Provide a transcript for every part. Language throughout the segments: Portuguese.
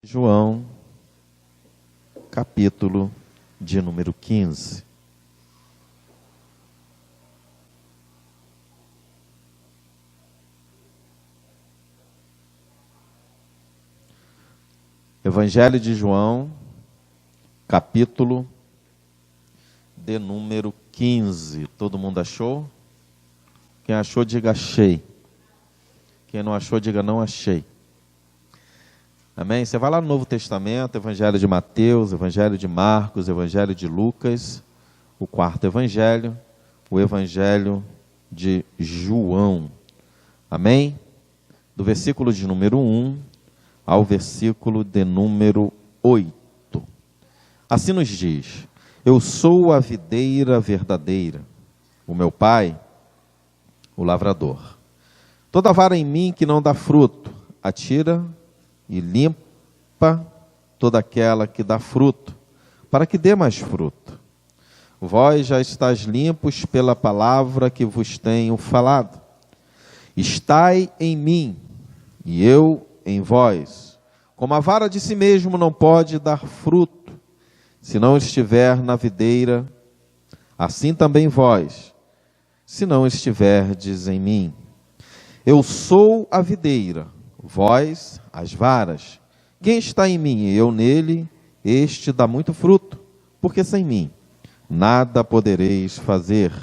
João, capítulo de número 15. Evangelho de João, capítulo de número 15. Todo mundo achou? Quem achou, diga achei. Quem não achou, diga não achei. Amém? Você vai lá no Novo Testamento, Evangelho de Mateus, Evangelho de Marcos, Evangelho de Lucas, o quarto Evangelho, o Evangelho de João. Amém? Do versículo de número 1 ao versículo de número 8. Assim nos diz: eu sou a videira verdadeira, o meu pai, o lavrador. Toda vara em mim que não dá fruto, atira e limpa toda aquela que dá fruto, para que dê mais fruto. Vós já estáis limpos pela palavra que vos tenho falado. Estai em mim, e eu em vós. Como a vara de si mesmo não pode dar fruto, se não estiver na videira, assim também vós, se não estiverdes em mim. Eu sou a videira, vós as varas. Quem está em mim e eu nele, este dá muito fruto, porque sem mim nada podereis fazer.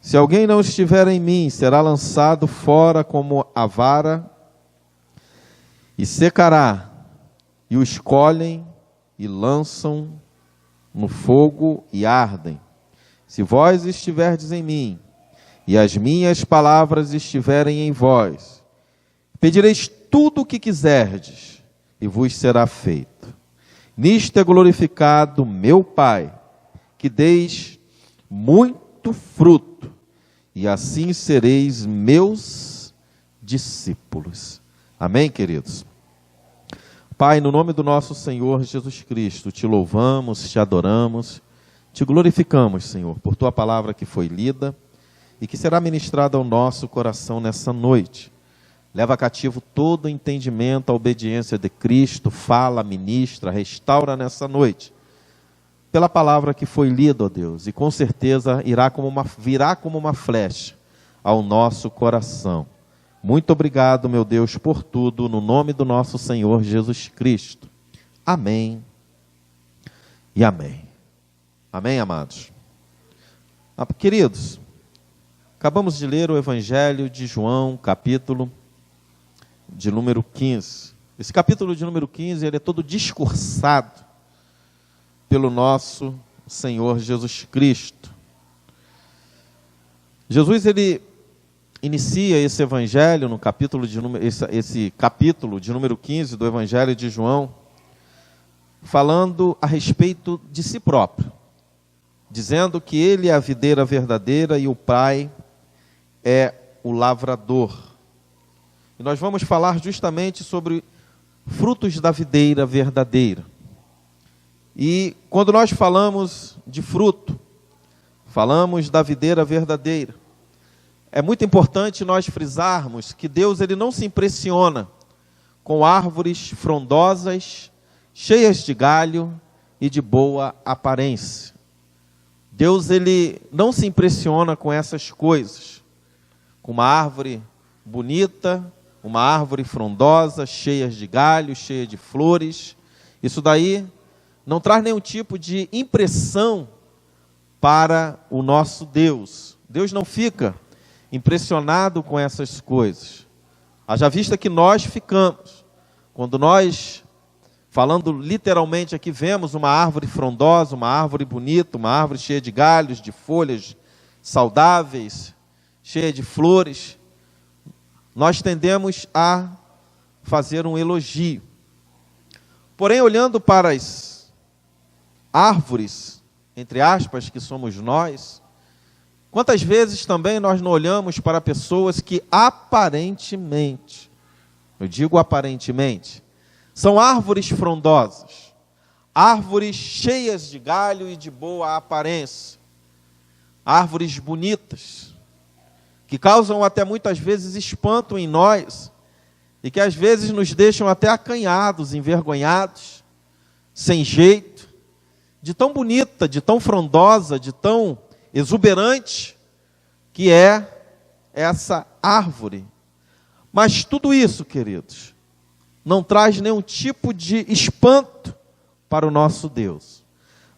Se alguém não estiver em mim, será lançado fora como a vara, e secará, e o escolhem e lançam no fogo e ardem. Se vós estiverdes em mim, e as minhas palavras estiverem em vós, pedireis tudo o que quiserdes, e vos será feito. Nisto é glorificado meu Pai, que deis muito fruto, e assim sereis meus discípulos. Amém, queridos? Pai, no nome do nosso Senhor Jesus Cristo, te louvamos, te adoramos, te glorificamos, Senhor, por tua palavra que foi lida e que será ministrada ao nosso coração nessa noite. Leva cativo todo o entendimento, a obediência de Cristo, fala, ministra, restaura nessa noite, pela palavra que foi lida, ó Deus, e com certeza virá como uma flecha ao nosso coração. Muito obrigado, meu Deus, por tudo, no nome do nosso Senhor Jesus Cristo. Amém e amém. Amém, amados? Queridos, acabamos de ler o Evangelho de João, capítulo de número 15. Esse capítulo de número 15, ele é todo discursado pelo nosso Senhor Jesus Cristo. Jesus, ele inicia esse evangelho no capítulo esse capítulo de número 15 do Evangelho de João, falando a respeito de si próprio, dizendo que ele é a videira verdadeira e o Pai é o lavrador. E nós vamos falar justamente sobre frutos da videira verdadeira. E quando nós falamos de fruto, falamos da videira verdadeira, é muito importante nós frisarmos que Deus, ele não se impressiona com árvores frondosas, cheias de galho e de boa aparência. Deus, ele não se impressiona com essas coisas, com uma árvore bonita, uma árvore frondosa, cheia de galhos, cheia de flores. Isso daí não traz nenhum tipo de impressão para o nosso Deus. Deus não fica impressionado com essas coisas. Haja vista que nós ficamos, quando nós, falando literalmente aqui, vemos uma árvore frondosa, uma árvore bonita, uma árvore cheia de galhos, de folhas saudáveis, cheia de flores, nós tendemos a fazer um elogio. Porém, olhando para as árvores, entre aspas, que somos nós, quantas vezes também nós não olhamos para pessoas que aparentemente, eu digo aparentemente, são árvores frondosas, árvores cheias de galho e de boa aparência, árvores bonitas, que causam até muitas vezes espanto em nós, e que às vezes nos deixam até acanhados, envergonhados, sem jeito, de tão bonita, de tão frondosa, de tão exuberante que é essa árvore. Mas tudo isso, queridos, não traz nenhum tipo de espanto para o nosso Deus.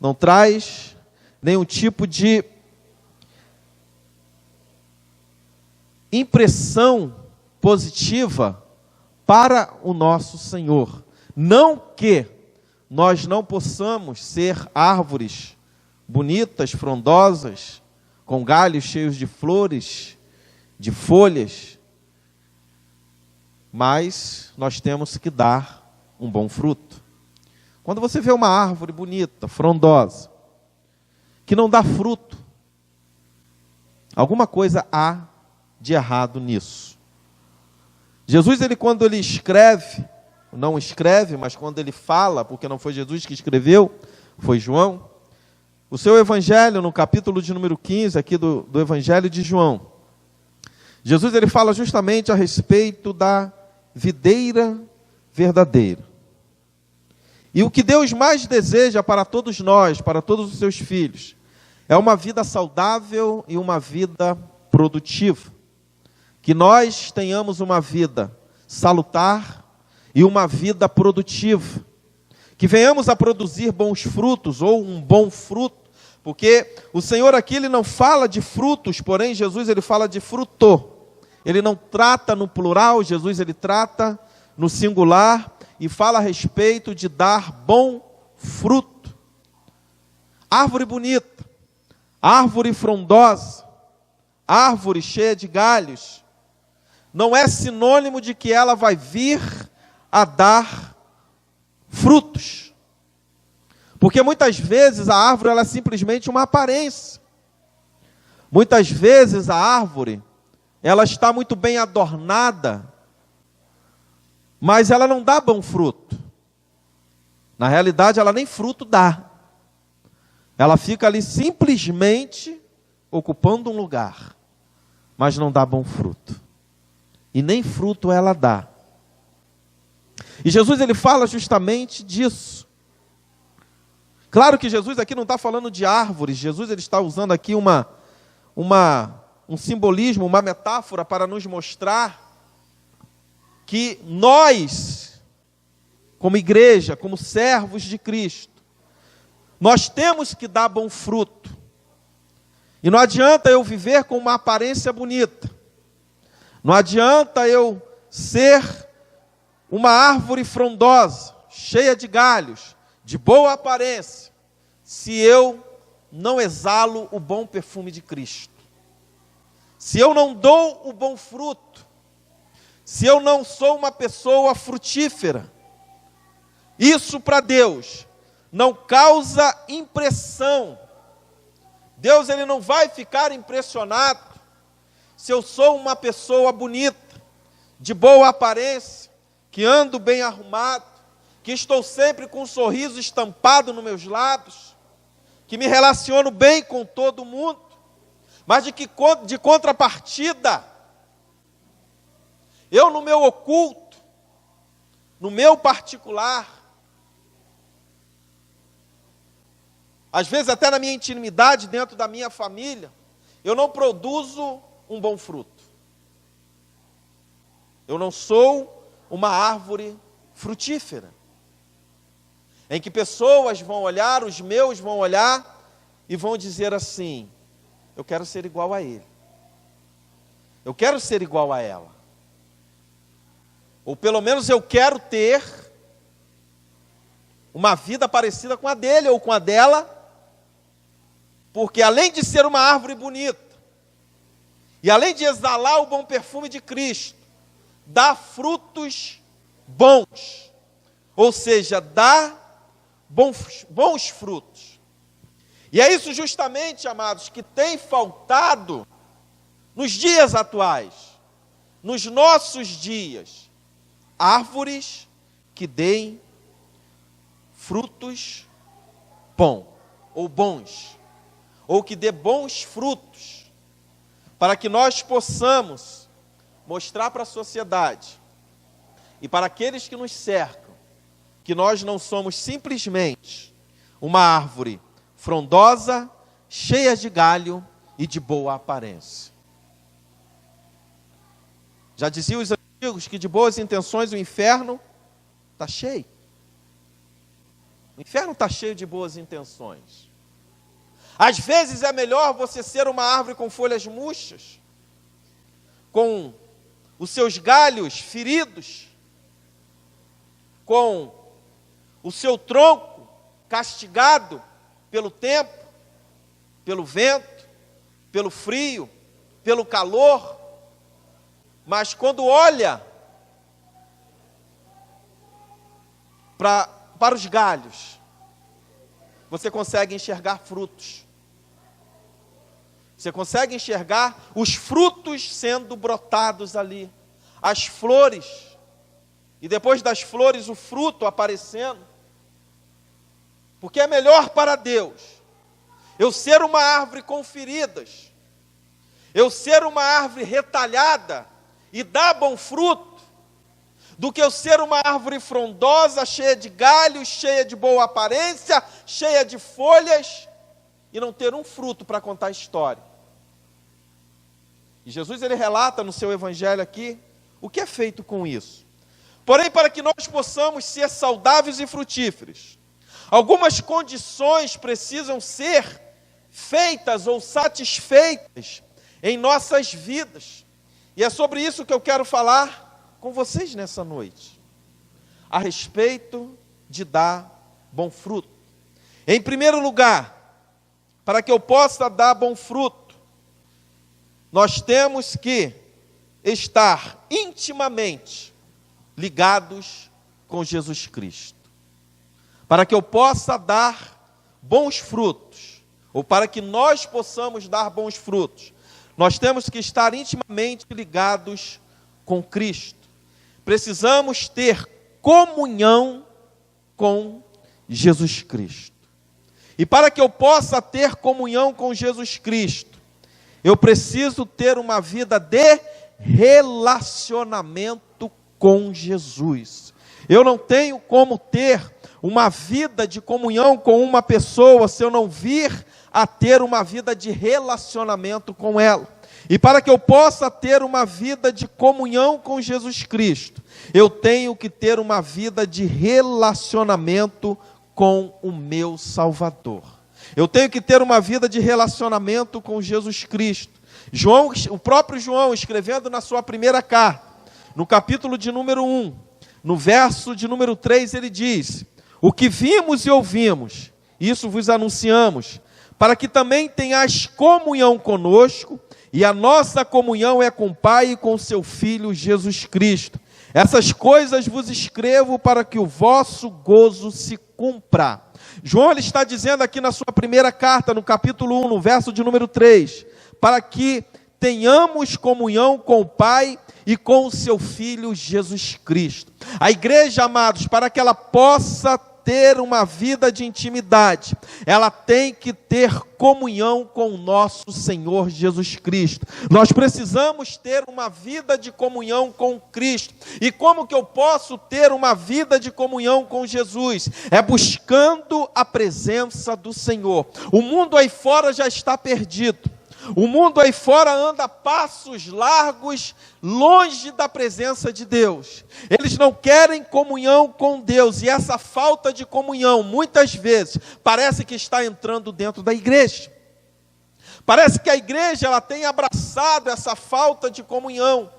Não traz nenhum tipo de impressão positiva para o nosso Senhor. Não que nós não possamos ser árvores bonitas, frondosas, com galhos cheios de flores, de folhas, mas nós temos que dar um bom fruto. Quando você vê uma árvore bonita, frondosa, que não dá fruto, alguma coisa há de errado nisso. Jesus, quando ele escreve, não escreve, mas quando ele fala, porque não foi Jesus que escreveu, foi João, o seu evangelho, no capítulo de número 15, aqui do evangelho de João, Jesus ele fala justamente a respeito da videira verdadeira. E o que Deus mais deseja para todos nós, para todos os seus filhos, é uma vida saudável e uma vida produtiva. Que nós tenhamos uma vida salutar e uma vida produtiva. Que venhamos a produzir bons frutos ou um bom fruto. Porque o Senhor aqui ele não fala de frutos, porém Jesus ele fala de fruto. Ele não trata no plural, Jesus ele trata no singular e fala a respeito de dar bom fruto. Árvore bonita, árvore frondosa, árvore cheia de galhos, não é sinônimo de que ela vai vir a dar frutos. Porque muitas vezes a árvore ela é simplesmente uma aparência. Muitas vezes a árvore ela está muito bem adornada, mas ela não dá bom fruto. Na realidade, ela nem fruto dá. Ela fica ali simplesmente ocupando um lugar, mas não dá bom fruto. E nem fruto ela dá. E Jesus ele fala justamente disso. Claro que Jesus aqui não está falando de árvores. Jesus ele está usando aqui um simbolismo, uma metáfora para nos mostrar que nós, como igreja, como servos de Cristo, nós temos que dar bom fruto. E não adianta eu viver com uma aparência bonita. Não adianta eu ser uma árvore frondosa, cheia de galhos, de boa aparência, se eu não exalo o bom perfume de Cristo. Se eu não dou o bom fruto, se eu não sou uma pessoa frutífera, isso para Deus não causa impressão. Deus ele não vai ficar impressionado se eu sou uma pessoa bonita, de boa aparência, que ando bem arrumado, que estou sempre com um sorriso estampado nos meus lábios, que me relaciono bem com todo mundo, mas de contrapartida, eu no meu oculto, no meu particular, às vezes até na minha intimidade, dentro da minha família, eu não produzo um bom fruto. Eu não sou uma árvore frutífera, em que pessoas vão olhar, os meus vão olhar e vão dizer assim: eu quero ser igual a ele, eu quero ser igual a ela, ou pelo menos eu quero ter uma vida parecida com a dele ou com a dela, porque além de ser uma árvore bonita, e além de exalar o bom perfume de Cristo, dá frutos bons, ou seja, dá bons frutos. E é isso justamente, amados, que tem faltado nos dias atuais, nos nossos dias. Árvores que deem frutos bons, ou que dê bons frutos, para que nós possamos mostrar para a sociedade e para aqueles que nos cercam, que nós não somos simplesmente uma árvore frondosa, cheia de galho e de boa aparência. Já diziam os antigos que de boas intenções o inferno está cheio. O inferno está cheio de boas intenções. Às vezes é melhor você ser uma árvore com folhas murchas, com os seus galhos feridos, com o seu tronco castigado pelo tempo, pelo vento, pelo frio, pelo calor, mas quando olha para os galhos, você consegue enxergar frutos. Você consegue enxergar os frutos sendo brotados ali, as flores, e depois das flores o fruto aparecendo. Porque é melhor para Deus eu ser uma árvore com feridas, eu ser uma árvore retalhada e dar bom fruto, do que eu ser uma árvore frondosa, cheia de galhos, cheia de boa aparência, cheia de folhas, e não ter um fruto para contar a história. E Jesus, ele relata no seu evangelho aqui, o que é feito com isso. Porém, para que nós possamos ser saudáveis e frutíferos, algumas condições precisam ser feitas ou satisfeitas em nossas vidas. E é sobre isso que eu quero falar com vocês nessa noite, a respeito de dar bom fruto. Em primeiro lugar, para que eu possa dar bom fruto, nós temos que estar intimamente ligados com Jesus Cristo. Para que eu possa dar bons frutos, ou para que nós possamos dar bons frutos, nós temos que estar intimamente ligados com Cristo. Precisamos ter comunhão com Jesus Cristo. E para que eu possa ter comunhão com Jesus Cristo, eu preciso ter uma vida de relacionamento com Jesus. Eu não tenho como ter uma vida de comunhão com uma pessoa se eu não vir a ter uma vida de relacionamento com ela. E para que eu possa ter uma vida de comunhão com Jesus Cristo, eu tenho que ter uma vida de relacionamento com o meu Salvador. Eu tenho que ter uma vida de relacionamento com Jesus Cristo. João, o próprio João, escrevendo na sua primeira carta, no capítulo de número 1, no verso de número 3, ele diz: o que vimos e ouvimos, isso vos anunciamos, para que também tenhais comunhão conosco, e a nossa comunhão é com o Pai e com seu Filho Jesus Cristo. Essas coisas vos escrevo para que o vosso gozo se cumpra. João, ele está dizendo aqui na sua primeira carta, no capítulo 1, no verso de número 3, para que tenhamos comunhão com o Pai e com o seu Filho Jesus Cristo. A igreja, amados, para que ela possa ter uma vida de intimidade, ela tem que ter comunhão com o nosso Senhor Jesus Cristo. Nós precisamos ter uma vida de comunhão com Cristo. E como que eu posso ter uma vida de comunhão com Jesus? É buscando a presença do Senhor. O mundo aí fora já está perdido. O mundo aí fora anda a passos largos, longe da presença de Deus. Eles não querem comunhão com Deus, e essa falta de comunhão, muitas vezes, parece que está entrando dentro da igreja. Parece que a igreja ela tem abraçado essa falta de comunhão.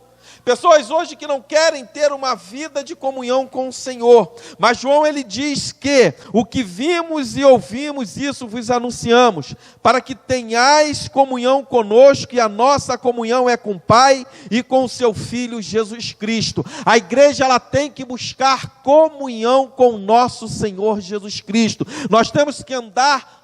Pessoas hoje que não querem ter uma vida de comunhão com o Senhor. Mas João, ele diz que o que vimos e ouvimos, isso vos anunciamos, para que tenhais comunhão conosco, e a nossa comunhão é com o Pai e com o seu Filho Jesus Cristo. A igreja ela tem que buscar comunhão com o nosso Senhor Jesus Cristo. Nós temos que andar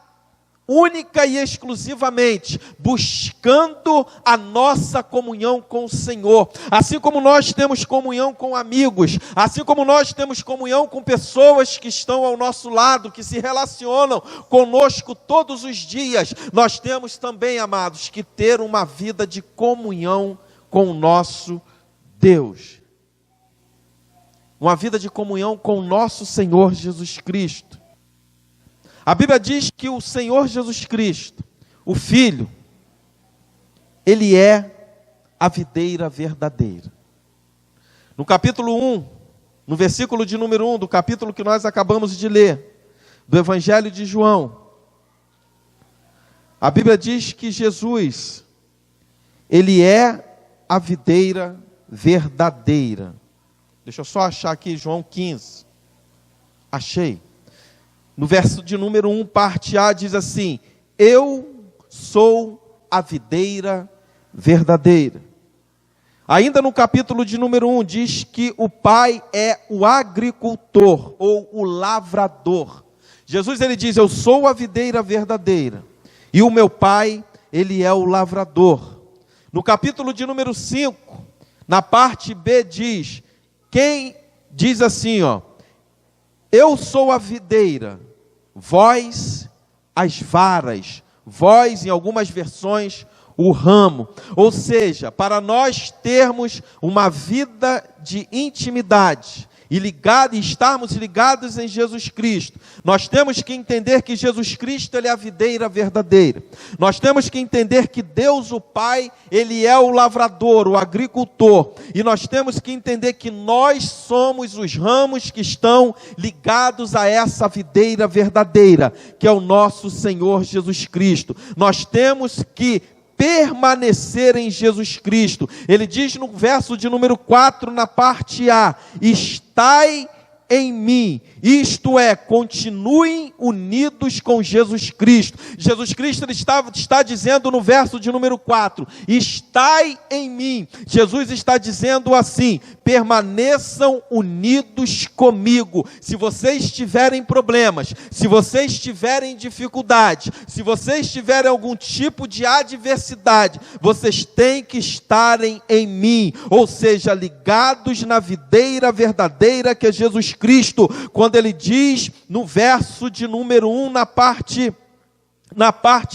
única e exclusivamente buscando a nossa comunhão com o Senhor. Assim como nós temos comunhão com amigos, assim como nós temos comunhão com pessoas que estão ao nosso lado, que se relacionam conosco todos os dias, nós temos também, amados, que ter uma vida de comunhão com o nosso Deus. uma vida de comunhão com o nosso Senhor Jesus Cristo. A Bíblia diz que o Senhor Jesus Cristo, o Filho, Ele é a videira verdadeira. No capítulo 1, no versículo de número 1 do capítulo que nós acabamos de ler, do Evangelho de João, a Bíblia diz que Jesus, Ele é a videira verdadeira. Deixa eu só achar aqui João 15. Achei. No verso de número 1, parte A, diz assim: eu sou a videira verdadeira. Ainda no capítulo de número 1, diz que o Pai é o agricultor, ou o lavrador. Jesus, ele diz: eu sou a videira verdadeira, e o meu Pai, ele é o lavrador. No capítulo de número 5, na parte B, diz assim, eu sou a videira, vós as varas, vós, em algumas versões, o ramo. Ou seja, para nós termos uma vida de intimidade e estarmos ligados em Jesus Cristo, nós temos que entender que Jesus Cristo, Ele é a videira verdadeira. Nós temos que entender que Deus, o Pai, Ele é o lavrador, o agricultor. E nós temos que entender que nós somos os ramos que estão ligados a essa videira verdadeira, que é o nosso Senhor Jesus Cristo. Nós temos que permanecer em Jesus Cristo. Ele diz no verso de número 4, na parte A: estai em mim, isto é, continuem unidos com Jesus Cristo. Jesus Cristo ele está dizendo no verso de número 4, estai em mim. Jesus está dizendo assim: permaneçam unidos comigo. Se vocês tiverem problemas, se vocês tiverem dificuldade, se vocês tiverem algum tipo de adversidade, vocês têm que estarem em mim, ou seja, ligados na videira verdadeira que é Jesus Cristo. Quando ele diz no verso de número 1, na parte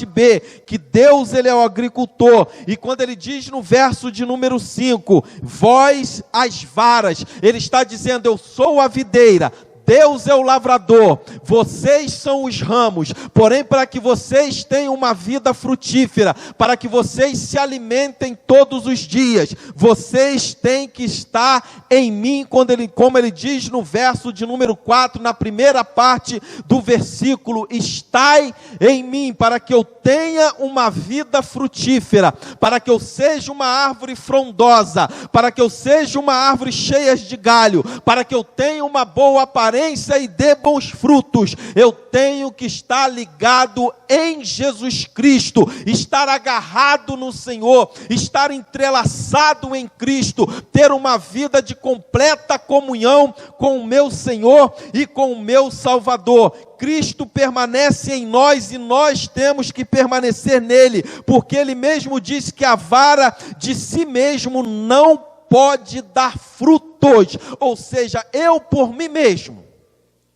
B, que Deus ele é o agricultor, e quando ele diz no verso de número 5, vós as varas, ele está dizendo: eu sou a videira, Deus é o lavrador, vocês são os ramos. Porém, para que vocês tenham uma vida frutífera, para que vocês se alimentem todos os dias, vocês têm que estar em mim, como ele diz no verso de número 4, na primeira parte do versículo: estai em mim, para que eu tenha uma vida frutífera, para que eu seja uma árvore frondosa, para que eu seja uma árvore cheia de galho, para que eu tenha uma boa aparência e dê bons frutos. Eu tenho que estar ligado em Jesus Cristo, estar agarrado no Senhor, estar entrelaçado em Cristo, ter uma vida de completa comunhão com o meu Senhor e com o meu Salvador. Cristo permanece em nós e nós temos que permanecer nele, porque ele mesmo disse que a vara de si mesmo não pode dar frutos, ou seja, eu por mim mesmo,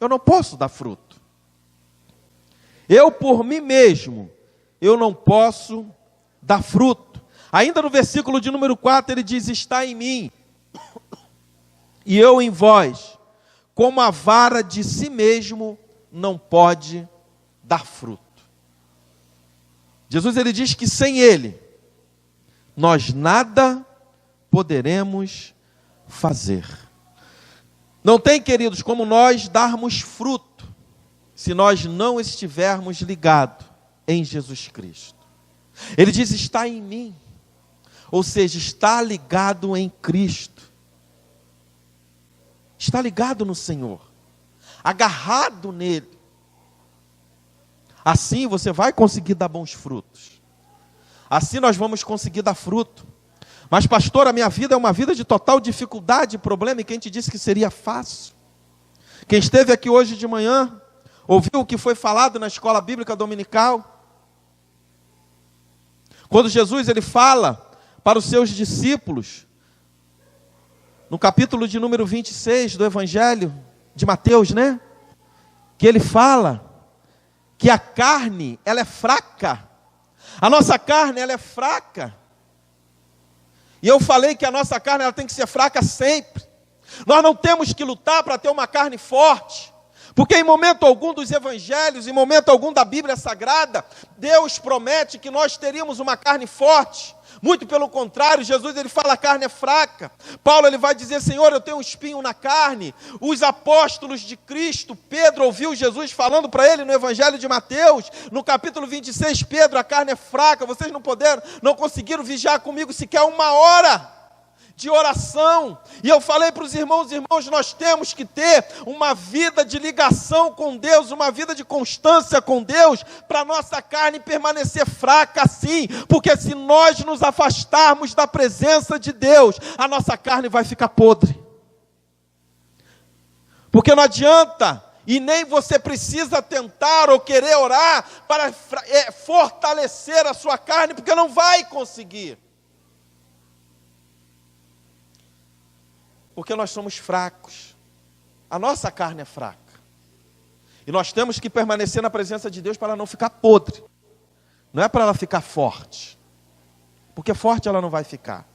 eu não posso dar fruto. Eu por mim mesmo, eu não posso dar fruto. Ainda no versículo de número 4, ele diz: está em mim, e eu em vós, como a vara de si mesmo não pode dar fruto. Jesus ele diz que sem ele, nós nada poderemos fazer. Não tem, queridos, como nós darmos fruto, se nós não estivermos ligados em Jesus Cristo. Ele diz: está em mim, ou seja, está ligado em Cristo, está ligado no Senhor, agarrado nele. Assim você vai conseguir dar bons frutos, assim nós vamos conseguir dar fruto. Mas pastor, a minha vida é uma vida de total dificuldade e problema, e quem te disse que seria fácil? Quem esteve aqui hoje de manhã, ouviu o que foi falado na escola bíblica dominical? Quando Jesus ele fala para os seus discípulos, no capítulo de número 26 do Evangelho de Mateus, né? Que ele fala que a carne, ela é fraca. A nossa carne, ela é fraca. E eu falei que a nossa carne ela tem que ser fraca sempre. Nós não temos que lutar para ter uma carne forte, porque em momento algum dos evangelhos, em momento algum da Bíblia Sagrada, Deus promete que nós teríamos uma carne forte. Muito pelo contrário, Jesus ele fala a carne é fraca. Paulo ele vai dizer, Senhor, eu tenho um espinho na carne. Os apóstolos de Cristo, Pedro ouviu Jesus falando para ele no Evangelho de Mateus, no capítulo 26, Pedro, a carne é fraca, vocês não conseguiram vigiar comigo sequer uma hora de oração. E eu falei para os irmãos, nós temos que ter uma vida de ligação com Deus, uma vida de constância com Deus, para a nossa carne permanecer fraca sim, porque se nós nos afastarmos da presença de Deus, a nossa carne vai ficar podre. Porque não adianta, e nem você precisa tentar ou querer orar para fortalecer a sua carne, porque não vai conseguir. Porque nós somos fracos, a nossa carne é fraca, e nós temos que permanecer na presença de Deus para ela não ficar podre, não é para ela ficar forte, porque forte ela não vai ficar.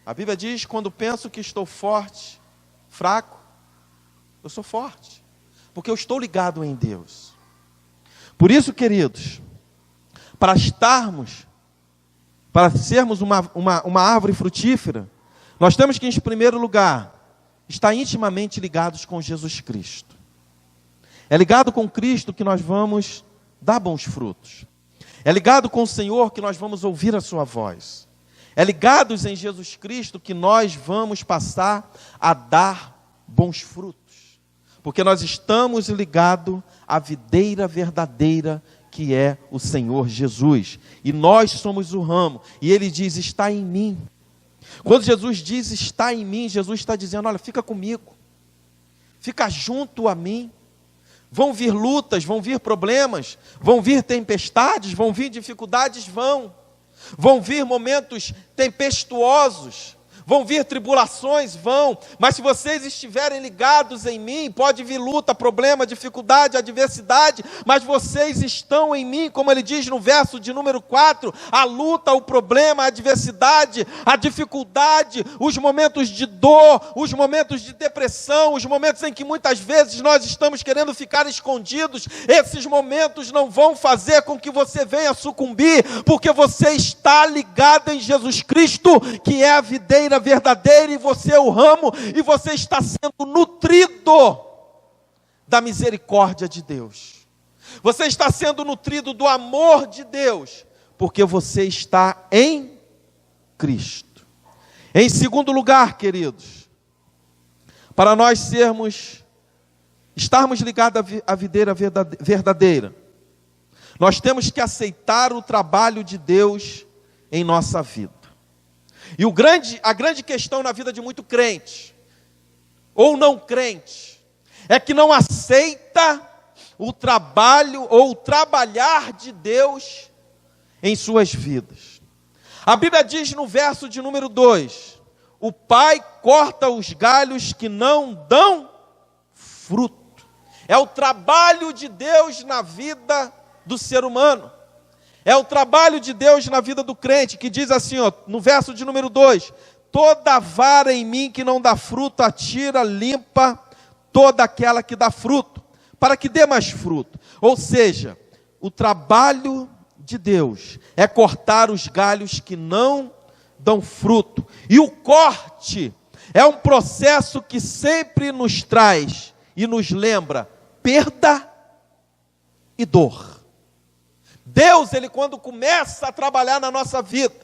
A Bíblia diz, quando penso que estou fraco, eu sou forte, porque eu estou ligado em Deus. Por isso, queridos, para sermos uma árvore frutífera, nós temos que, em primeiro lugar, estar intimamente ligados com Jesus Cristo. É ligado com Cristo que nós vamos dar bons frutos. É ligado com o Senhor que nós vamos ouvir a sua voz. É ligados em Jesus Cristo que nós vamos passar a dar bons frutos. Porque nós estamos ligados à videira verdadeira que é o Senhor Jesus, e nós somos o ramo, e Ele diz, está em mim. Quando Jesus diz, está em mim, Jesus está dizendo, olha, fica comigo, fica junto a mim. Vão vir lutas, vão vir problemas, vão vir tempestades, vão vir dificuldades, vão vir momentos tempestuosos, vão vir tribulações, mas se vocês estiverem ligados em mim, pode vir luta, problema, dificuldade, adversidade, mas vocês estão em mim, como ele diz no verso de número 4, a luta, o problema, a adversidade, a dificuldade, os momentos de dor, os momentos de depressão, os momentos em que muitas vezes nós estamos querendo ficar escondidos, esses momentos não vão fazer com que você venha sucumbir, porque você está ligado em Jesus Cristo, que é a videira verdadeira, e você é o ramo, e você está sendo nutrido da misericórdia de Deus. Você está sendo nutrido do amor de Deus, porque você está em Cristo. Em segundo lugar, queridos, para nós estarmos ligados à videira verdadeira, nós temos que aceitar o trabalho de Deus em nossa vida. E a grande questão na vida de muito crente, ou não crente, é que não aceita o trabalho ou o trabalhar de Deus em suas vidas. A Bíblia diz no verso de número 2, o Pai corta os galhos que não dão fruto. É o trabalho de Deus na vida do ser humano. É o trabalho de Deus na vida do crente, que diz assim, no verso de número 2, toda vara em mim que não dá fruto, atira, limpa toda aquela que dá fruto, para que dê mais fruto. Ou seja, o trabalho de Deus é cortar os galhos que não dão fruto. E o corte é um processo que sempre nos traz e nos lembra perda e dor. Deus, Ele quando começa a trabalhar na nossa vida,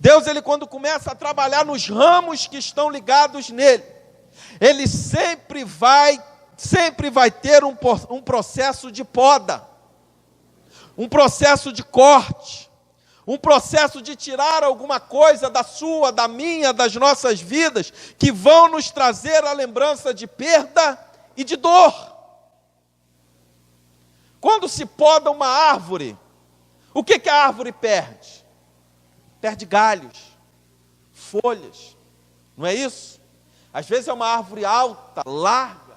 Deus, Ele quando começa a trabalhar nos ramos que estão ligados nele, Ele sempre vai ter um processo de poda, um processo de corte, um processo de tirar alguma coisa da sua, da minha, das nossas vidas, que vão nos trazer a lembrança de perda e de dor. Quando se poda uma árvore, o que a árvore perde? Perde galhos, folhas, não é isso? Às vezes é uma árvore alta, larga,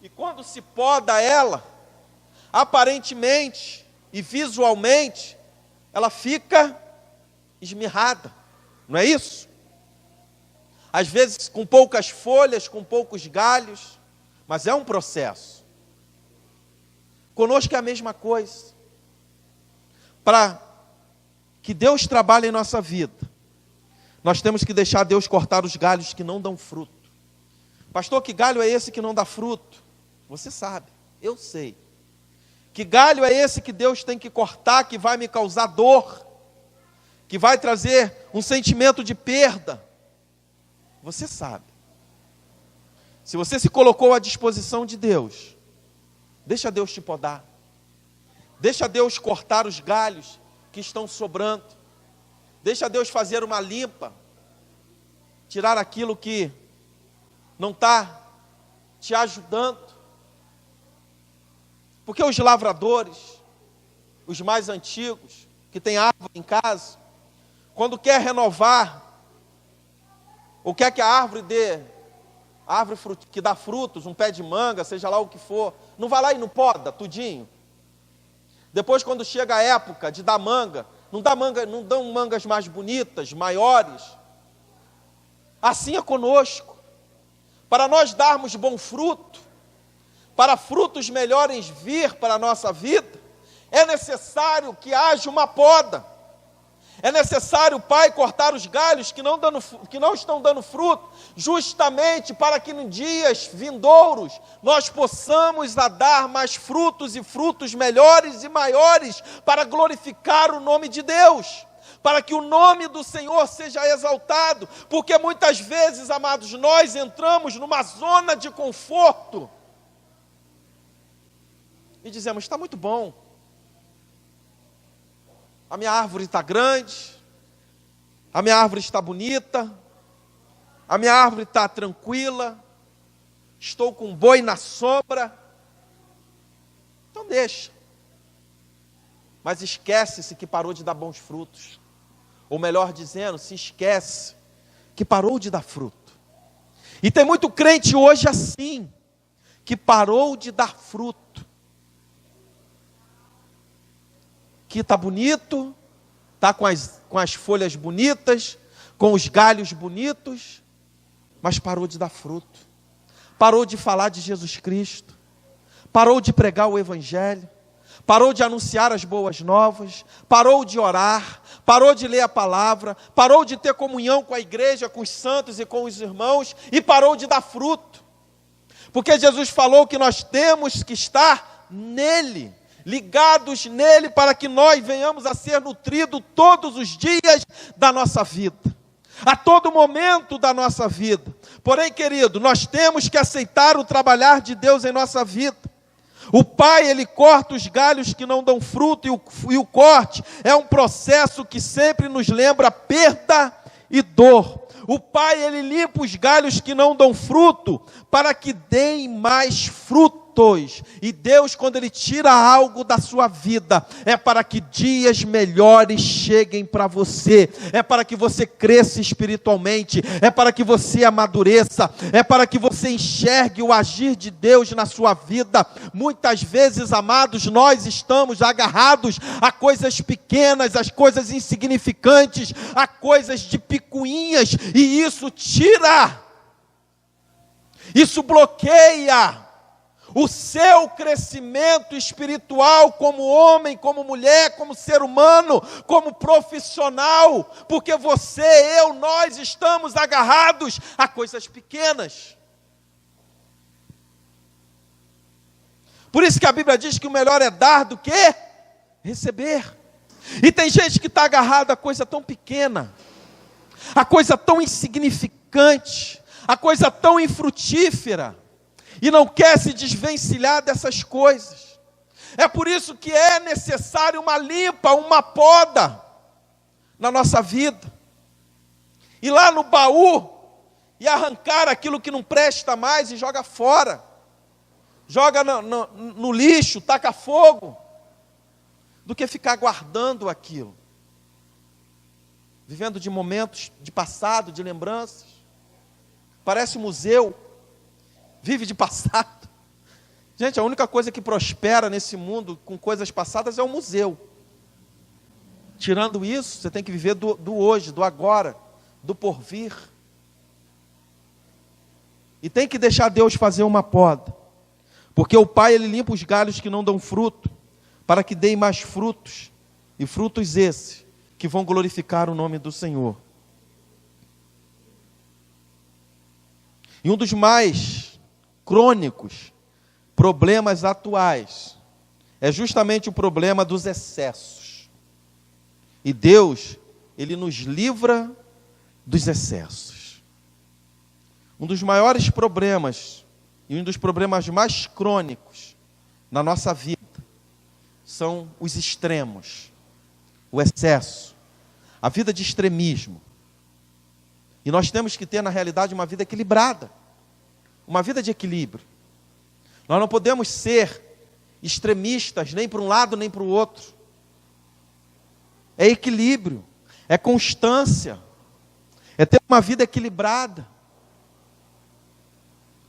e quando se poda ela, aparentemente e visualmente, ela fica esmirrada, não é isso? às vezes com poucas folhas, com poucos galhos, mas é um processo. Conosco é a mesma coisa. Para que Deus trabalhe em nossa vida, nós temos que deixar Deus cortar os galhos que não dão fruto. Pastor, que galho é esse que não dá fruto? Você sabe, eu sei. Que galho é esse que Deus tem que cortar, que vai me causar dor, que vai trazer um sentimento de perda? Você sabe. Se você se colocou à disposição de Deus, deixa Deus te podar. Deixa Deus cortar os galhos que estão sobrando. Deixa Deus fazer uma limpa. Tirar aquilo que não está te ajudando. Porque os lavradores, os mais antigos, que têm árvore em casa, quando quer renovar, ou quer que a árvore dê, que dá frutos, um pé de manga, seja lá o que for, não vai lá e não poda tudinho. Depois, quando chega a época de dar manga, não dão mangas mais bonitas, maiores. Assim é conosco. Para nós darmos bom fruto, para frutos melhores vir para a nossa vida, é necessário que haja uma poda. É necessário, Pai, cortar os galhos que não estão dando fruto, justamente para que em dias vindouros nós possamos dar mais frutos e frutos melhores e maiores para glorificar o nome de Deus, para que o nome do Senhor seja exaltado, porque muitas vezes, amados, nós entramos numa zona de conforto e dizemos: está muito bom. A minha árvore está grande, a minha árvore está bonita, a minha árvore está tranquila, estou com um boi na sombra. Então deixa. Mas esquece-se que parou de dar bons frutos. Ou melhor dizendo, se esquece que parou de dar fruto. E tem muito crente hoje assim, que parou de dar fruto. Que está bonito, está com as folhas bonitas, com os galhos bonitos, mas parou de dar fruto, parou de falar de Jesus Cristo, parou de pregar o Evangelho, parou de anunciar as boas novas, parou de orar, parou de ler a palavra, parou de ter comunhão com a igreja, com os santos e com os irmãos, e parou de dar fruto, porque Jesus falou que nós temos que estar nele, ligados nele, para que nós venhamos a ser nutridos todos os dias da nossa vida, a todo momento da nossa vida. Porém, querido, nós temos que aceitar o trabalhar de Deus em nossa vida. O Pai, Ele corta os galhos que não dão fruto, e o corte é um processo que sempre nos lembra perda e dor. O Pai, Ele limpa os galhos que não dão fruto, para que deem mais frutos. E Deus, quando Ele tira algo da sua vida, é para que dias melhores cheguem para você, é para que você cresça espiritualmente, é para que você amadureça, é para que você enxergue o agir de Deus na sua vida. Muitas vezes, amados, nós estamos agarrados a coisas pequenas, a coisas insignificantes, a coisas de picuinhas, e isso tira, isso bloqueia o seu crescimento espiritual como homem, como mulher, como ser humano, como profissional, porque você, eu, nós estamos agarrados a coisas pequenas. Por isso que a Bíblia diz que o melhor é dar do que receber. E tem gente que está agarrada a coisa tão pequena, a coisa tão insignificante, a coisa tão infrutífera, e não quer se desvencilhar dessas coisas. É por isso que é necessário uma limpa, uma poda na nossa vida. Ir lá no baú e arrancar aquilo que não presta mais e joga fora. Joga no lixo, taca fogo, do que ficar guardando aquilo. Vivendo de momentos de passado, de lembranças. Parece um museu. Vive de passado. Gente, a única coisa que prospera nesse mundo com coisas passadas é o museu. Tirando isso, você tem que viver do hoje, do agora, do porvir. E tem que deixar Deus fazer uma poda. Porque o Pai, Ele limpa os galhos que não dão fruto, para que deem mais frutos. E frutos esses, que vão glorificar o nome do Senhor. E um dos mais crônicos problemas atuais é justamente o problema dos excessos. E Deus, Ele nos livra dos excessos. Um dos maiores problemas, e um dos problemas mais crônicos na nossa vida, são os extremos, o excesso, a vida de extremismo. E nós temos que ter, na realidade, uma vida equilibrada, uma vida de equilíbrio. Nós não podemos ser extremistas, nem para um lado, nem para o outro. É equilíbrio, é constância, é ter uma vida equilibrada,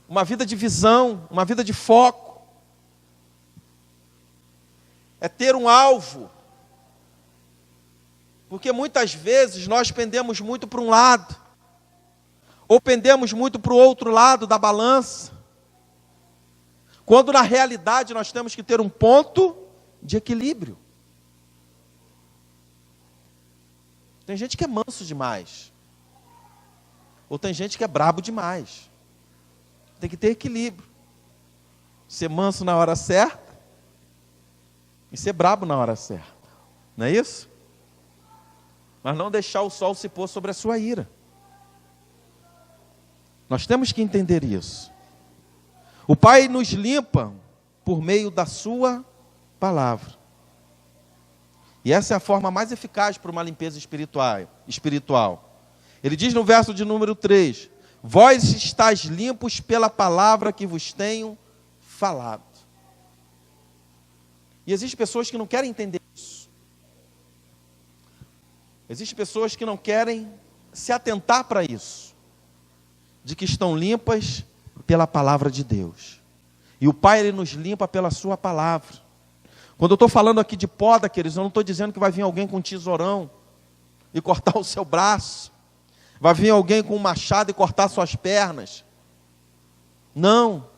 uma vida de visão, uma vida de foco, é ter um alvo, porque muitas vezes nós pendemos muito para um lado, ou pendemos muito para o outro lado da balança, quando na realidade nós temos que ter um ponto de equilíbrio. Tem gente que é manso demais, ou tem gente que é brabo demais. Tem que ter equilíbrio. Ser manso na hora certa e ser brabo na hora certa. Não é isso? Mas não deixar o sol se pôr sobre a sua ira. Nós temos que entender isso. O Pai nos limpa por meio da sua palavra. E essa é a forma mais eficaz para uma limpeza espiritual. Ele diz no verso de número 3, vós estáis limpos pela palavra que vos tenho falado. E existem pessoas que não querem entender isso. Existem pessoas que não querem se atentar para isso. De que estão limpas pela palavra de Deus. E o Pai, Ele nos limpa pela sua palavra. Quando eu estou falando aqui de poda, queridos, eu não estou dizendo que vai vir alguém com um tesourão e cortar o seu braço. Vai vir alguém com um machado e cortar suas pernas. Não.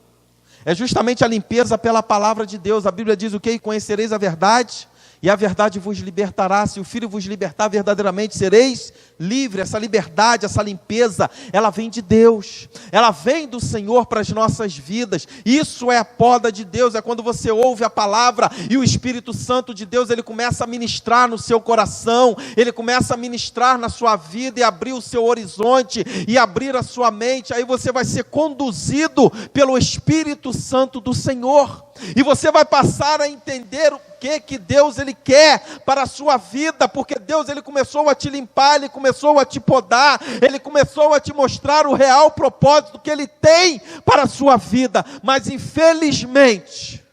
É justamente a limpeza pela palavra de Deus. A Bíblia diz o quê? E conhecereis a verdade, e a verdade vos libertará. Se o Filho vos libertar, verdadeiramente sereis livres. Essa liberdade, essa limpeza, ela vem de Deus. Ela vem do Senhor para as nossas vidas. Isso é a poda de Deus. É quando você ouve a palavra e o Espírito Santo de Deus, ele começa a ministrar no seu coração. Ele começa a ministrar na sua vida e abrir o seu horizonte e abrir a sua mente. Aí você vai ser conduzido pelo Espírito Santo do Senhor. E você vai passar a entender o que Deus ele quer para a sua vida, porque Deus ele começou a te limpar, ele começou a te podar, ele começou a te mostrar o real propósito que ele tem para a sua vida. Mas infelizmente,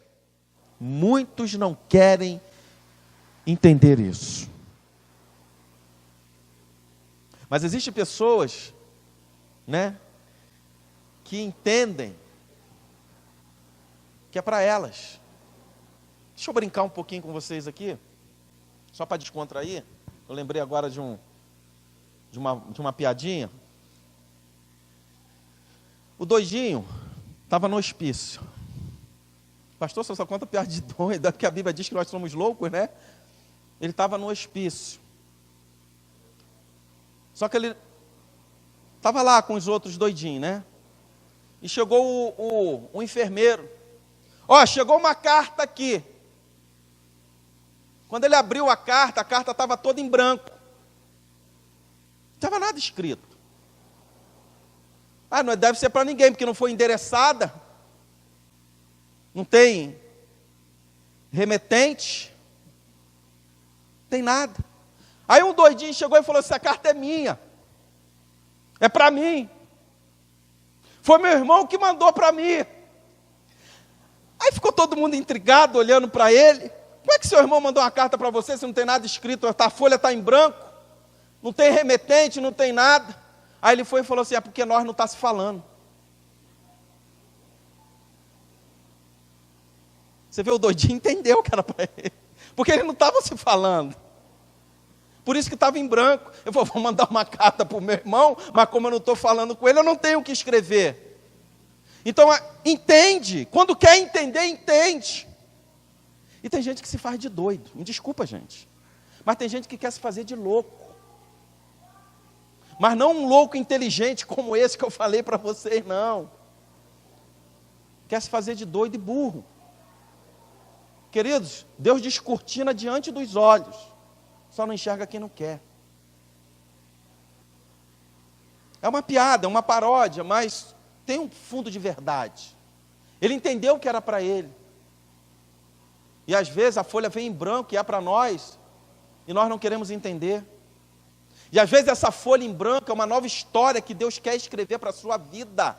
muitos não querem entender isso. Mas existem pessoas, que entendem que é para elas. Deixa eu brincar um pouquinho com vocês aqui, só para descontrair. Eu lembrei agora de uma piadinha. O doidinho estava no hospício. Pastor, você só conta piada de doido, porque a Bíblia diz que nós somos loucos, né? Ele estava no hospício. Só que ele estava lá com os outros doidinhos, né? E chegou o enfermeiro. Ó, chegou uma carta aqui. Quando ele abriu a carta estava toda em branco. Não estava nada escrito. Não deve ser para ninguém, porque não foi endereçada. Não tem remetente. Não tem nada. Aí um doidinho chegou e falou, essa carta é minha. É para mim. Foi meu irmão que mandou para mim. Aí ficou todo mundo intrigado, olhando para ele. Como é que seu irmão mandou uma carta para você se não tem nada escrito? A folha está em branco, não tem remetente, não tem nada. Aí ele foi e falou assim, é porque nós não está se falando. Você vê, o doidinho entendeu que era para ele. Porque ele não estava se falando. Por isso que estava em branco. Eu vou mandar uma carta para o meu irmão, mas como eu não estou falando com ele, eu não tenho o que escrever. Então, entende. Quando quer entender, entende. E tem gente que se faz de doido. Me desculpa, gente. Mas tem gente que quer se fazer de louco. Mas não um louco inteligente como esse que eu falei para vocês, não. Quer se fazer de doido e burro. Queridos, Deus descortina diante dos olhos. Só não enxerga quem não quer. É uma piada, é uma paródia, mas tem um fundo de verdade. Ele entendeu que era para ele. E às vezes a folha vem em branco e é para nós, e nós não queremos entender. E às vezes essa folha em branco é uma nova história que Deus quer escrever para a sua vida.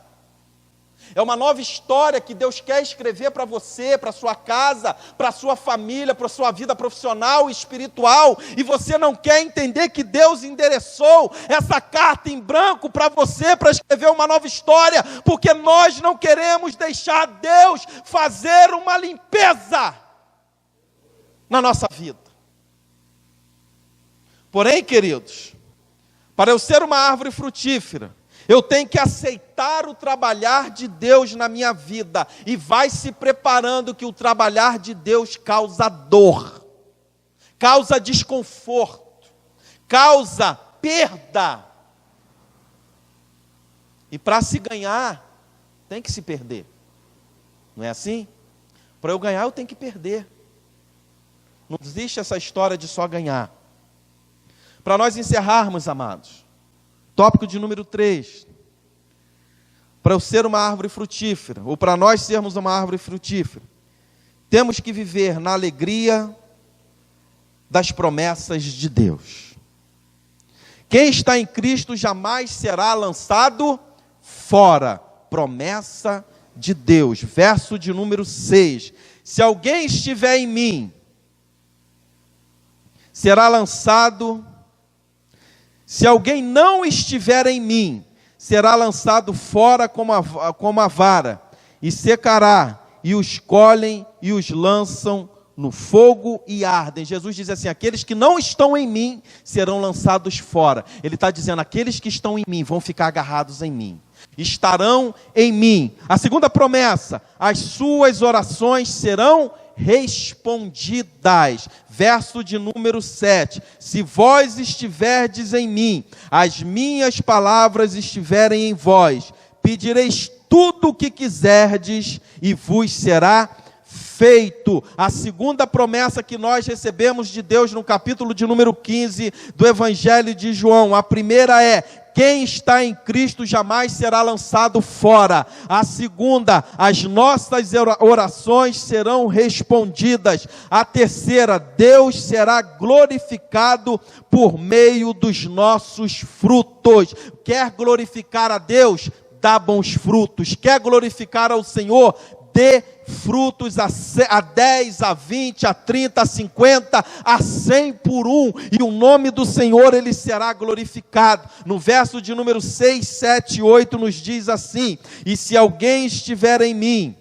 É uma nova história que Deus quer escrever para você, para a sua casa, para a sua família, para a sua vida profissional e espiritual. E você não quer entender que Deus endereçou essa carta em branco para você, para escrever uma nova história, porque nós não queremos deixar Deus fazer uma limpeza na nossa vida. Porém, queridos, para eu ser uma árvore frutífera, eu tenho que aceitar o trabalhar de Deus na minha vida. E vai se preparando que o trabalhar de Deus causa dor, causa desconforto, causa perda. E para se ganhar, tem que se perder. Não é assim? Para eu ganhar, eu tenho que perder. Não existe essa história de só ganhar. Para nós encerrarmos, amados, tópico de número 3. Para eu ser uma árvore frutífera, ou para nós sermos uma árvore frutífera, temos que viver na alegria das promessas de Deus. Quem está em Cristo jamais será lançado fora. Promessa de Deus. Verso de número 6. Se alguém estiver em mim, será lançado. Se alguém não estiver em mim, será lançado fora como a vara, e secará, e os colhem e os lançam no fogo e ardem. Jesus diz assim: aqueles que não estão em mim serão lançados fora. Ele está dizendo, aqueles que estão em mim vão ficar agarrados em mim, estarão em mim. A segunda promessa: as suas orações serão respondidas. Verso de número 7. Se vós estiverdes em mim, as minhas palavras estiverem em vós, pedireis tudo o que quiserdes e vos será feito. A segunda promessa que nós recebemos de Deus no capítulo de número 15 do Evangelho de João. A primeira é: quem está em Cristo jamais será lançado fora. A segunda: as nossas orações serão respondidas. A terceira: Deus será glorificado por meio dos nossos frutos. Quer glorificar a Deus? Dá bons frutos. Quer glorificar ao Senhor? Dê frutos a 10, a 20, a 30, a 50, a 100 por um, e o nome do Senhor ele será glorificado. No verso de número 6, 7 e 8 nos diz assim: e se alguém estiver em mim,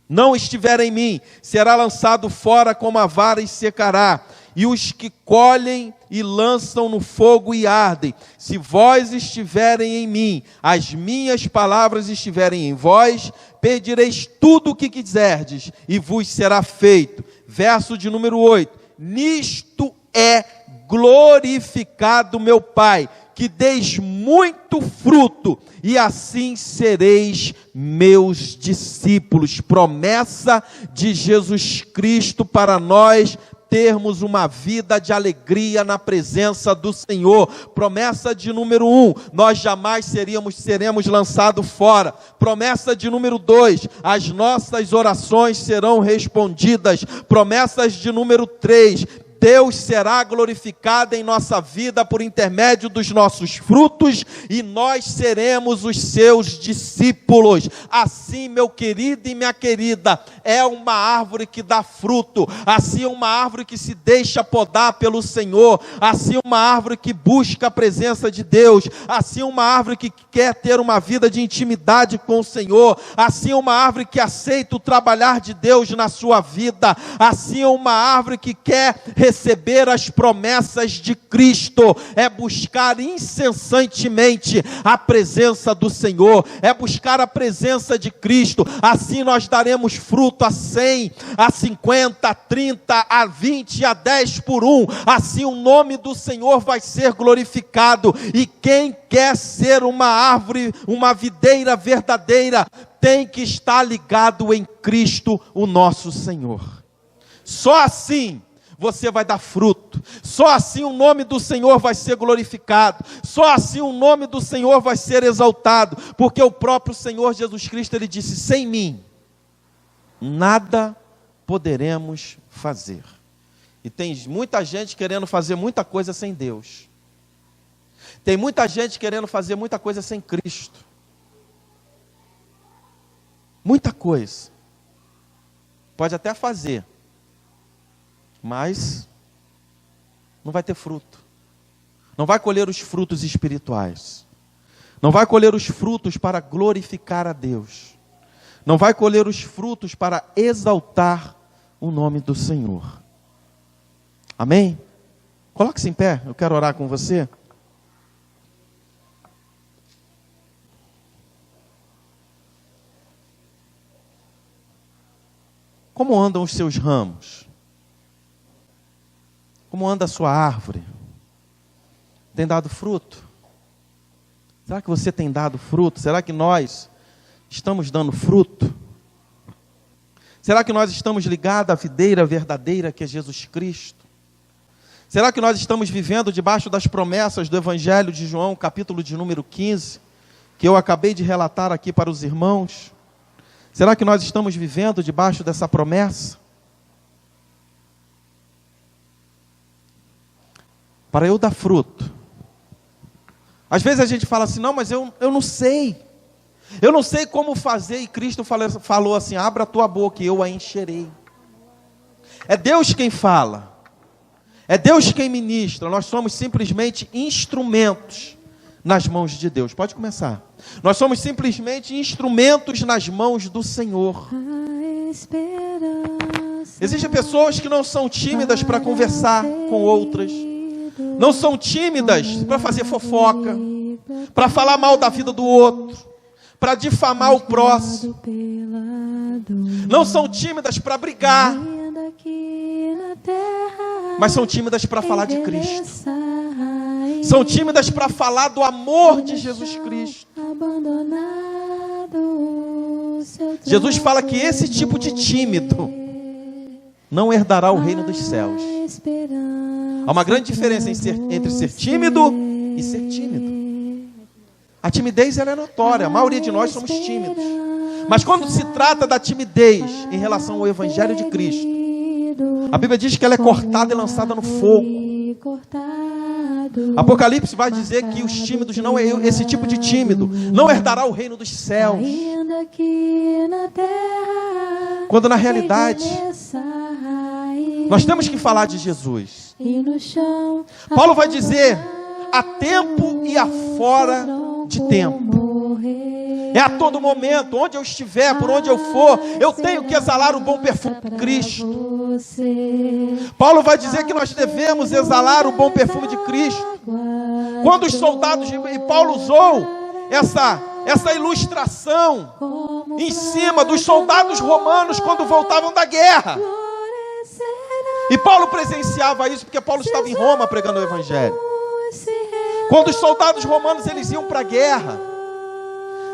não estiver em mim, será lançado fora como a vara e secará. E os que colhem e lançam no fogo e ardem. Se vós estiverem em mim, as minhas palavras estiverem em vós, pedireis tudo o que quiserdes, e vos será feito. Verso de número 8. Nisto é glorificado meu Pai, que deis muito fruto, e assim sereis meus discípulos. Promessa de Jesus Cristo para nós termos uma vida de alegria na presença do Senhor. Promessa de número 1, nós jamais seremos lançados fora. Promessa de número 2, as nossas orações serão respondidas. Promessas de número 3, Deus será glorificado em nossa vida por intermédio dos nossos frutos, e nós seremos os seus discípulos. Assim, meu querido e minha querida, é uma árvore que dá fruto. Assim, uma árvore que se deixa podar pelo Senhor. Assim, uma árvore que busca a presença de Deus. Assim, uma árvore que quer ter uma vida de intimidade com o Senhor. Assim, uma árvore que aceita o trabalhar de Deus na sua vida. Assim, uma árvore que quer receber as promessas de Cristo, é buscar incessantemente a presença do Senhor, é buscar a presença de Cristo. Assim nós daremos fruto a 100, a 50, a 30, a 20, a 10 por um. Assim o nome do Senhor vai ser glorificado. E quem quer ser uma árvore, uma videira verdadeira, tem que estar ligado em Cristo, o nosso Senhor. Só assim você vai dar fruto. Só assim o nome do Senhor vai ser glorificado. Só assim o nome do Senhor vai ser exaltado. Porque o próprio Senhor Jesus Cristo, Ele disse: sem mim, nada poderemos fazer. E tem muita gente querendo fazer muita coisa sem Deus. Tem muita gente querendo fazer muita coisa sem Cristo. Muita coisa. Pode até fazer, mas não vai ter fruto. Não vai colher os frutos espirituais. Não vai colher os frutos para glorificar a Deus. Não vai colher os frutos para exaltar o nome do Senhor. Amém? Coloque-se em pé, eu quero orar com você. Como andam os seus ramos? Como anda a sua árvore? Tem dado fruto? Será que você tem dado fruto? Será que nós estamos dando fruto? Será que nós estamos ligados à videira verdadeira que é Jesus Cristo? Será que nós estamos vivendo debaixo das promessas do Evangelho de João, capítulo de número 15, que eu acabei de relatar aqui para os irmãos? Será que nós estamos vivendo debaixo dessa promessa? Para eu dar fruto. Às vezes a gente fala assim: não, mas eu não sei. Eu não sei como fazer. E Cristo falou assim: abra a tua boca e eu a encherei. É Deus quem fala. É Deus quem ministra. Nós somos simplesmente instrumentos nas mãos de Deus. Pode começar. Nós somos simplesmente instrumentos nas mãos do Senhor. Existem pessoas que não são tímidas para conversar com outras. Não são tímidas para fazer fofoca, para falar mal da vida do outro, para difamar o próximo. Não são tímidas para brigar, mas são tímidas para falar de Cristo. São tímidas para falar do amor de Jesus Cristo. Jesus fala que esse tipo de tímido não herdará o reino dos céus. Há uma grande diferença entre ser tímido e ser tímido. A timidez, ela é notória. A maioria de nós somos tímidos. Mas quando se trata da timidez em relação ao Evangelho de Cristo, a Bíblia diz que ela é cortada e lançada no fogo. Apocalipse vai dizer que os tímidos, não é esse tipo de tímido, não herdará o reino dos céus. Quando na realidade nós temos que falar de Jesus. Paulo vai dizer: há tempo e há fora de tempo. É a todo momento, onde eu estiver, por onde eu for, eu tenho que exalar o bom perfume de Cristo. Paulo vai dizer que nós devemos exalar o bom perfume de Cristo. Quando os soldados, e Paulo usou essa ilustração em cima dos soldados romanos quando voltavam da guerra. E Paulo presenciava isso porque Paulo estava em Roma pregando o Evangelho. Quando os soldados romanos eles iam para a guerra,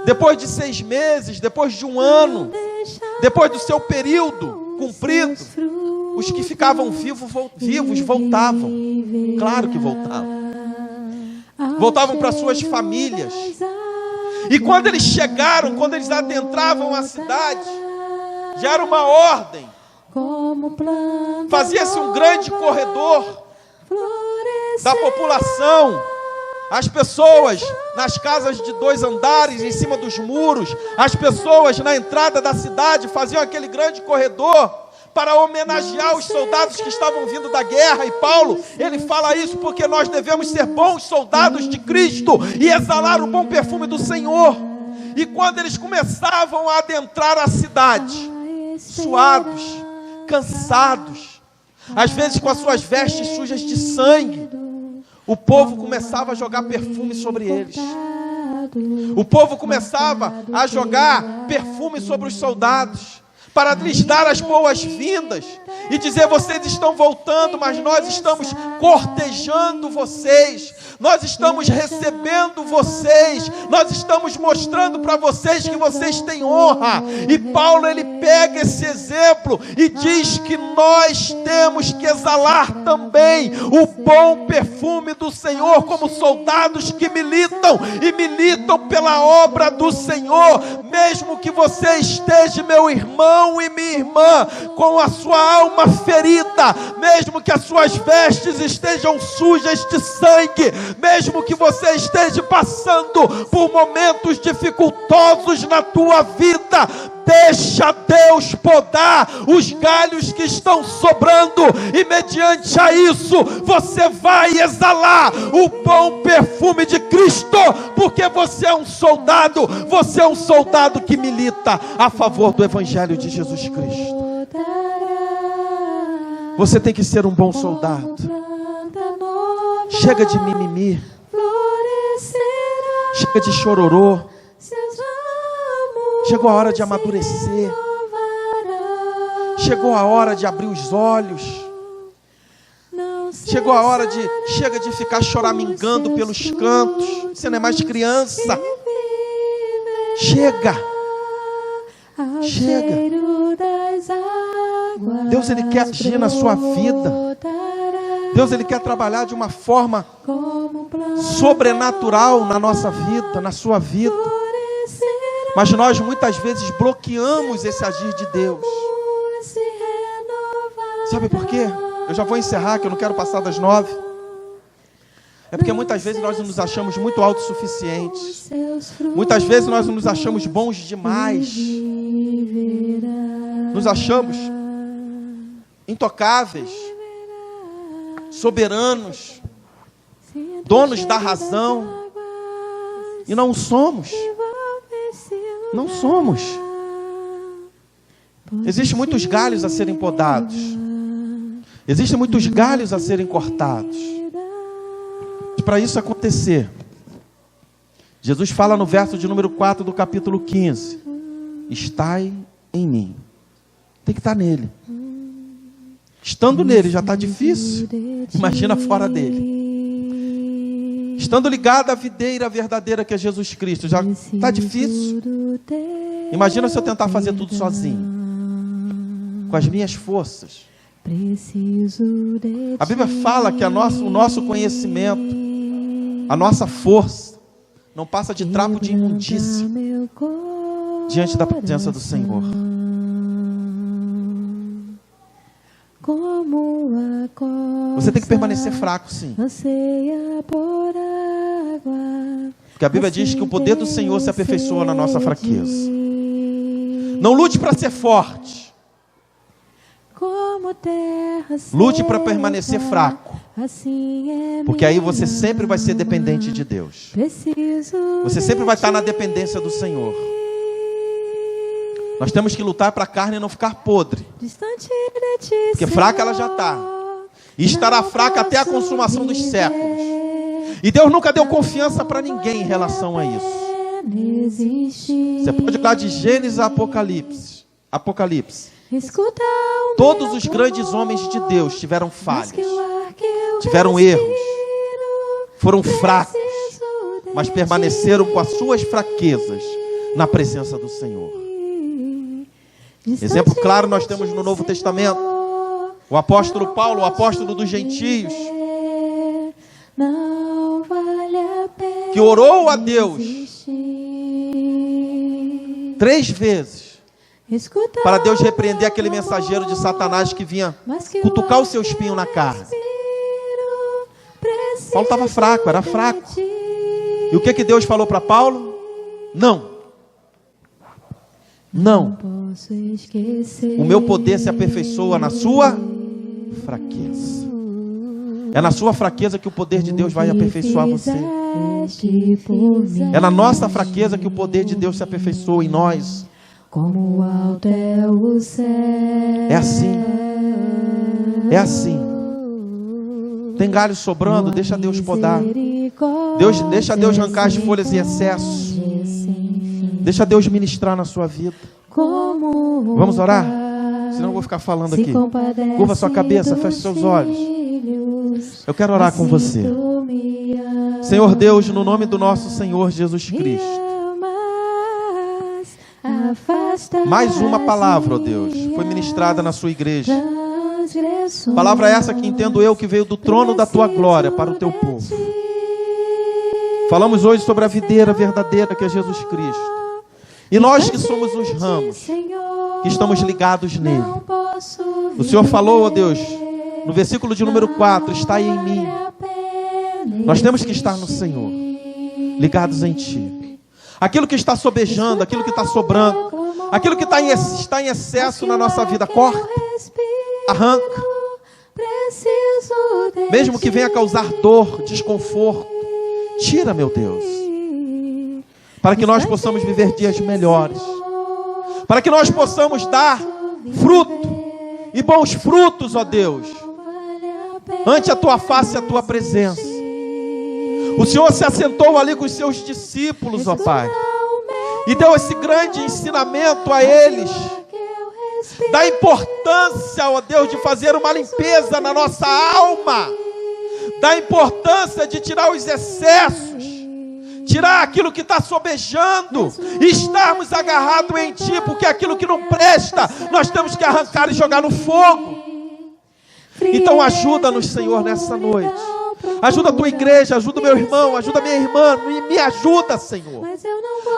depois de 6 meses, depois de 1 ano, depois do seu período cumprido, os que ficavam vivos voltavam. Claro que voltavam. Voltavam para suas famílias. E quando eles chegaram, quando eles adentravam a cidade, já era uma ordem. Fazia-se um grande corredor da população. As pessoas nas casas de 2 andares, em cima dos muros, as pessoas na entrada da cidade faziam aquele grande corredor para homenagear os soldados que estavam vindo da guerra. E Paulo, ele fala isso porque nós devemos ser bons soldados de Cristo e exalar o bom perfume do Senhor. E quando eles começavam a adentrar a cidade, suados, cansados, às vezes com as suas vestes sujas de sangue, o povo começava a jogar perfume sobre eles. O povo começava a jogar perfume sobre os soldados, para lhes dar as boas-vindas e dizer: vocês estão voltando, mas nós estamos cortejando vocês, nós estamos recebendo vocês, nós estamos mostrando para vocês que vocês têm honra. E Paulo, ele pega esse exemplo e diz que nós temos que exalar também o bom perfume do Senhor, como soldados que militam e militam pela obra do Senhor. Mesmo que você esteja, meu irmão e minha irmã, com a sua alma ferida, mesmo que as suas vestes estejam sujas de sangue, mesmo que você esteja passando por momentos dificultosos na tua vida, deixa Deus podar os galhos que estão sobrando, e mediante a isso você vai exalar o bom perfume de Cristo, porque você é um soldado que milita a favor do Evangelho de Jesus Cristo. Você tem que ser um bom soldado. Chega de mimimi, chega de chororô. Chegou a hora de amadurecer. Chegou a hora de abrir os olhos. Chegou a hora de... Chega de ficar choramingando pelos cantos. Você não é mais criança. Chega. Chega. Deus, ele quer agir na sua vida. Deus, ele quer trabalhar de uma forma sobrenatural na nossa vida, na sua vida. Mas nós muitas vezes bloqueamos esse agir de Deus. Sabe por quê? Eu já vou encerrar, que eu não quero passar das 9. É porque muitas vezes nós nos achamos muito autossuficientes. Muitas vezes nós nos achamos bons demais. Nos achamos intocáveis, soberanos, donos da razão. E não somos. Não somos. Existem muitos galhos a serem podados. Existem muitos galhos a serem cortados. Para isso acontecer, Jesus fala no verso de número 4 do capítulo 15: estai em mim. Tem que estar nele. Estando nele já está difícil. Imagina fora dele. Estando ligado à videira verdadeira que é Jesus Cristo, já está difícil. Imagina se eu tentar fazer tudo sozinho, com as minhas forças. A Bíblia fala que o nosso conhecimento, a nossa força, não passa de trapo de imundícia diante da presença do Senhor. Você tem que permanecer fraco, sim. Porque a Bíblia diz que o poder do Senhor se aperfeiçoa na nossa fraqueza. Não lute para ser forte. Lute para permanecer fraco. Porque aí você sempre vai ser dependente de Deus. Você sempre vai estar na dependência do Senhor. Nós temos que lutar para a carne não ficar podre. Porque fraca ela já está. E estará fraca até a consumação dos séculos. E Deus nunca deu confiança para ninguém em relação a isso. Você pode olhar de Gênesis a Apocalipse. Todos os grandes homens de Deus tiveram falhas, tiveram erros, foram fracos, mas permaneceram com as suas fraquezas na presença do Senhor. Exemplo claro nós temos no Novo Testamento. O apóstolo Paulo, o apóstolo dos gentios, que orou a Deus 3 vezes para Deus repreender aquele mensageiro de Satanás que vinha cutucar o seu espinho na carne. Paulo estava fraco, era fraco. E o que Deus falou para Paulo? Não. Não. O meu poder se aperfeiçoa na sua fraqueza. É na sua fraqueza que o poder de Deus vai aperfeiçoar você. É na nossa fraqueza que o poder de Deus se aperfeiçoa em nós. Como alto é o céu. É assim. É assim. Tem galho sobrando, deixa Deus podar. Deixa Deus arrancar as folhas em excesso. Deixa Deus ministrar na sua vida. Vamos orar? Senão eu vou ficar falando aqui. Curva sua cabeça, feche seus olhos. Eu quero orar com você. Senhor Deus, no nome do nosso Senhor Jesus Cristo. Mais uma palavra, ó Deus, foi ministrada na sua igreja. Palavra essa que entendo eu que veio do trono da tua glória para o teu povo. Falamos hoje sobre a videira verdadeira que é Jesus Cristo. E nós que somos os ramos, que estamos ligados nele. O Senhor falou, ó Deus, no versículo de número 4, está aí em mim. Nós temos que estar no Senhor, ligados em Ti. Aquilo que está sobejando, aquilo que está sobrando, aquilo que está em excesso na nossa vida, corta, arranca. Mesmo que venha causar dor, desconforto, tira, meu Deus. Para que nós possamos viver dias melhores. Para que nós possamos dar fruto, e bons frutos, ó Deus, ante a Tua face e a Tua presença. O Senhor se assentou ali com os seus discípulos, ó Pai, e deu esse grande ensinamento a eles, da importância, ó Deus, de fazer uma limpeza na nossa alma, da importância de tirar os excessos, tirar aquilo que está sobejando, e estarmos agarrados em Ti, porque aquilo que não presta, nós temos que arrancar e jogar no fogo. Então ajuda-nos, Senhor, nessa noite. Ajuda a tua igreja, ajuda o meu irmão, ajuda a minha irmã, me ajuda, Senhor.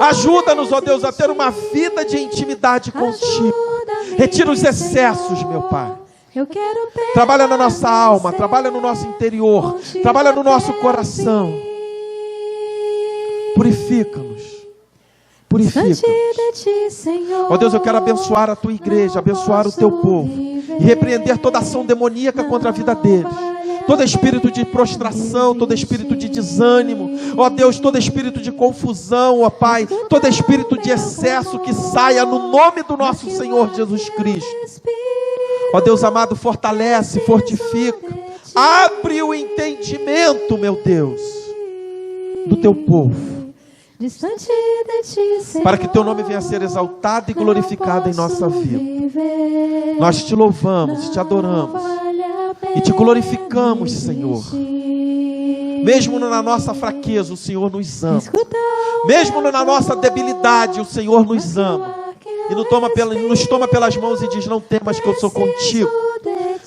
Ajuda-nos, ó Deus, a ter uma vida de intimidade contigo. Retira os excessos, meu Pai. Trabalha na nossa alma, trabalha no nosso interior, trabalha no nosso coração. Purifica-nos. Purifica-nos. Ó Deus, eu quero abençoar a tua igreja, abençoar o teu povo e repreender toda ação demoníaca contra a vida deles. Todo espírito de prostração, todo espírito de desânimo, ó Deus, todo espírito de confusão, ó Pai, todo espírito de excesso que saia no nome do nosso Senhor Jesus Cristo. Ó Deus amado, fortalece, fortifica, abre o entendimento, meu Deus, do teu povo, para que teu nome venha a ser exaltado e glorificado em nossa vida. Nós te louvamos, te adoramos e te glorificamos, Senhor. Mesmo na nossa fraqueza, o Senhor nos ama. Mesmo na nossa debilidade, o Senhor nos ama. E nos toma pelas mãos e diz: não temas, que eu sou contigo.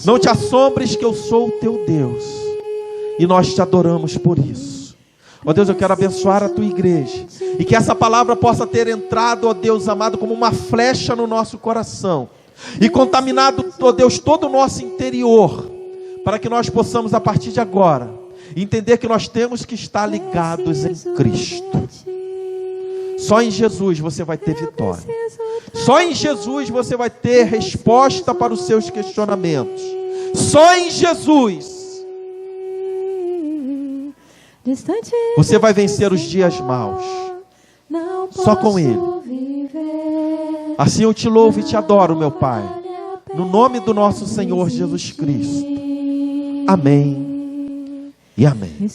Não te assombres, que eu sou o teu Deus. E nós te adoramos por isso. Ó Deus, eu quero abençoar a tua igreja, e que essa palavra possa ter entrado, ó Deus amado, como uma flecha no nosso coração, e contaminado, ó Deus, todo o nosso interior, para que nós possamos, a partir de agora, entender que nós temos que estar ligados em Cristo. Só em Jesus você vai ter vitória. Só em Jesus você vai ter resposta para os seus questionamentos. Só em Jesus você vai vencer os dias maus. Só com Ele. Assim eu te louvo e te adoro, meu Pai, no nome do nosso Senhor Jesus Cristo. Amém e amém.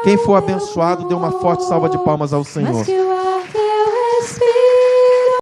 Quem for abençoado, dê uma forte salva de palmas ao Senhor.